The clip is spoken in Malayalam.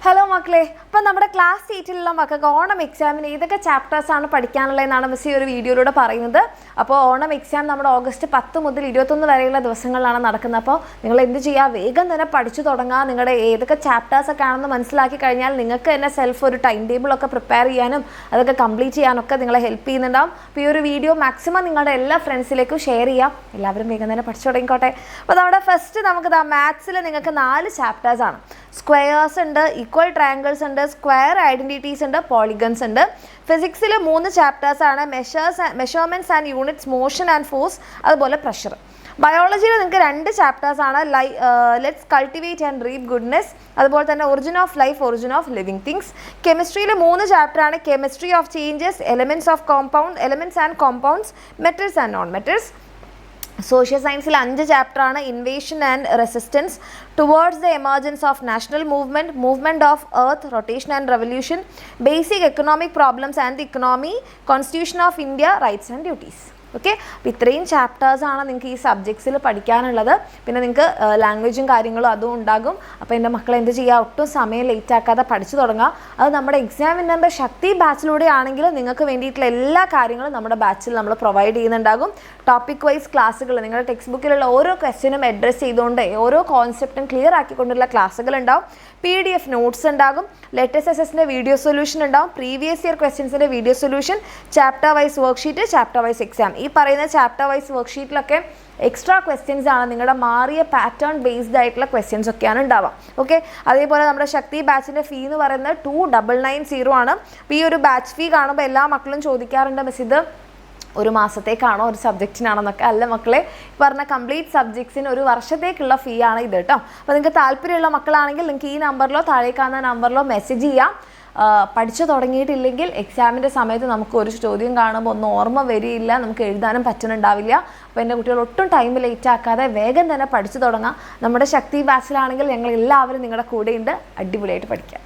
ഹലോ മക്കളെ, അപ്പം നമ്മുടെ ക്ലാസ് 8ലുള്ള മക്കൾക്ക് ഓണം എക്സാമിന് ഏതൊക്കെ ചാപ്റ്റേഴ്സാണ് പഠിക്കാനുള്ളതെന്നാണ് മിസ് ഈ ഒരു വീഡിയോയിലൂടെ പറയുന്നത്. അപ്പോൾ ഓണം എക്സാം നമ്മുടെ ഓഗസ്റ്റ് 10 മുതൽ 21 വരെയുള്ള ദിവസങ്ങളിലാണ് നടക്കുന്നത്. അപ്പോൾ നിങ്ങൾ എന്ത് ചെയ്യുക, വേഗം തന്നെ പഠിച്ചു തുടങ്ങുക. നിങ്ങളുടെ ഏതൊക്കെ ചാപ്റ്റേഴ്സൊക്കെ ആണെന്ന് മനസ്സിലാക്കി കഴിഞ്ഞാൽ നിങ്ങൾക്ക് തന്നെ സെൽഫ് ഒരു ടൈം ടേബിളൊക്കെ പ്രിപ്പയർ ചെയ്യാനും അതൊക്കെ കംപ്ലീറ്റ് ചെയ്യാനൊക്കെ നിങ്ങളെ ഹെൽപ്പ് ചെയ്യുന്നുണ്ടാവും. അപ്പോൾ ഈ ഒരു വീഡിയോ മാക്സിമം നിങ്ങളുടെ എല്ലാ ഫ്രണ്ട്സിലേക്കും ഷെയർ ചെയ്യാം. എല്ലാവരും വേഗം തന്നെ പഠിച്ചു തുടങ്ങിക്കോട്ടെ. അപ്പോൾ നമ്മുടെ ഫസ്റ്റ് നമുക്ക് മാത്സിൽ നിങ്ങൾക്ക് 4 ചാപ്റ്റേഴ്സാണ്. സ്ക്വയേഴ്സ് ഉണ്ട്, ഈക്വൽ ട്രയാങ്കിൾസ് ഉണ്ട്, സ്ക്വയർ ഐഡൻറ്റിറ്റീസ് ഉണ്ട്, പോളിഗൺസ് ഉണ്ട്. ഫിസിക്സിൽ 3 ചാപ്റ്റേഴ്സാണ്. Measurements and units, motion and force, അതുപോലെ പ്രഷർ. ബയോളജിയിൽ നിങ്ങൾക്ക് 2 ചാപ്റ്റേഴ്സാണ്. Let's cultivate and reap goodness, അതുപോലെ തന്നെ origin of life, origin of living things. കെമിസ്ട്രിയിൽ 3 ചാപ്റ്ററാണ്. Chemistry of changes, elements of compound, elements and compounds, metals and non metals. Social സയൻസിൽ 5 ചാപ്റ്ററാണ്. Invasion and resistance, towards the emergence of national movement, movement of earth, rotation and revolution, basic economic problems and economy, constitution of India, rights and duties. Okay, അപ്പോൾ ഇത്രയും ചാപ്റ്റേഴ്സാണ് നിങ്ങൾക്ക് ഈ സബ്ജക്ട്സിൽ പഠിക്കാനുള്ളത്. പിന്നെ നിങ്ങൾക്ക് ലാംഗ്വേജും കാര്യങ്ങളും അതും ഉണ്ടാകും. അപ്പോൾ എൻ്റെ മക്കളെ എന്ത് ചെയ്യുക, ഒട്ടും സമയം ലേറ്റ് ആക്കാതെ പഠിച്ചു തുടങ്ങുക. അത് നമ്മുടെ എക്സാം വിന്നറിൻ്റെ ശക്തി ബാച്ചിലൂടെ ആണെങ്കിൽ നിങ്ങൾക്ക് വേണ്ടിയിട്ടുള്ള എല്ലാ കാര്യങ്ങളും നമ്മുടെ ബാച്ചിൽ നമ്മൾ പ്രൊവൈഡ് ചെയ്യുന്നുണ്ടാകും. ടോപ്പിക് വൈസ് ക്ലാസ്സുകൾ, നിങ്ങളുടെ ടെക്സ്റ്റ് ബുക്കിലുള്ള ഓരോ ക്വസ്റ്റ്യനും അഡ്രസ്സ് ചെയ്തുകൊണ്ട് ഓരോ കോൺസെപ്റ്റും ക്ലിയർ ആക്കിക്കൊണ്ടുള്ള ക്ലാസ്സുകൾ ഉണ്ടാവും. PDF നോട്ട്സ് ഉണ്ടാകും, ലേറ്റസ്റ്റ് എസ്എസിൻ്റെ വീഡിയോ സൊല്യൂഷൻ ഉണ്ടാവും, പ്രീവിയസ് ഇയർ ക്വസ്റ്റ്യൻസിൻ്റെ video solution, chapter wise worksheet, chapter wise exam. ഈ പറയുന്ന ചാപ്റ്റർ വൈസ് വർക്ക്ഷീറ്റിലൊക്കെ എക്സ്ട്രാ ക്വസ്റ്റ്യൻസ് ആണ്, നിങ്ങളുടെ മാറിയ പാറ്റേൺ ബേസ്ഡ് ആയിട്ടുള്ള ക്വസ്റ്റ്യൻസ് ഒക്കെയാണ് ഉണ്ടാവുക. ഓക്കെ, അതേപോലെ നമ്മുടെ ശക്തി ബാച്ചിൻ്റെ ഫീ എന്ന് പറയുന്നത് 2990 ആണ്. അപ്പോൾ ഈ ഒരു ബാച്ച് ഫീ കാണുമ്പോൾ എല്ലാ മക്കളും ചോദിക്കാറുണ്ട്, മിസ് ഇത് ഒരു മാസത്തേക്കാണോ ഒരു സബ്ജക്റ്റിനാണോ എന്നൊക്കെ. അല്ല മക്കളെ, പറഞ്ഞ കംപ്ലീറ്റ് സബ്ജക്ട്സിന് ഒരു വർഷത്തേക്കുള്ള ഫീ ആണ് ഇത് കേട്ടോ. അപ്പോൾ നിങ്ങൾക്ക് താല്പര്യമുള്ള മക്കളാണെങ്കിൽ നിങ്ങൾക്ക് ഈ നമ്പറിലോ താഴെ കാണുന്ന നമ്പറിലോ മെസ്സേജ് ചെയ്യാം. പഠിച്ചു തുടങ്ങിയിട്ടില്ലെങ്കിൽ എക്സാമിൻ്റെ സമയത്ത് നമുക്ക് ഒരു ചോദ്യം കാണുമ്പോൾ ഒന്നും ഓർമ്മ വരികയില്ല, നമുക്ക് എഴുതാനും പറ്റുന്നുണ്ടാവില്ല. അപ്പോൾ എൻ്റെ കുട്ടികൾ ഒട്ടും ടൈം ലേറ്റ് ആക്കാതെ വേഗം തന്നെ പഠിച്ചു തുടങ്ങാം. നമ്മുടെ ശക്തി ബാച്ചിലാണെങ്കിൽ ഞങ്ങൾ എല്ലാവരും നിങ്ങളുടെ കൂടെയുണ്ട്. അടിപൊളിയായിട്ട് പഠിക്കാം.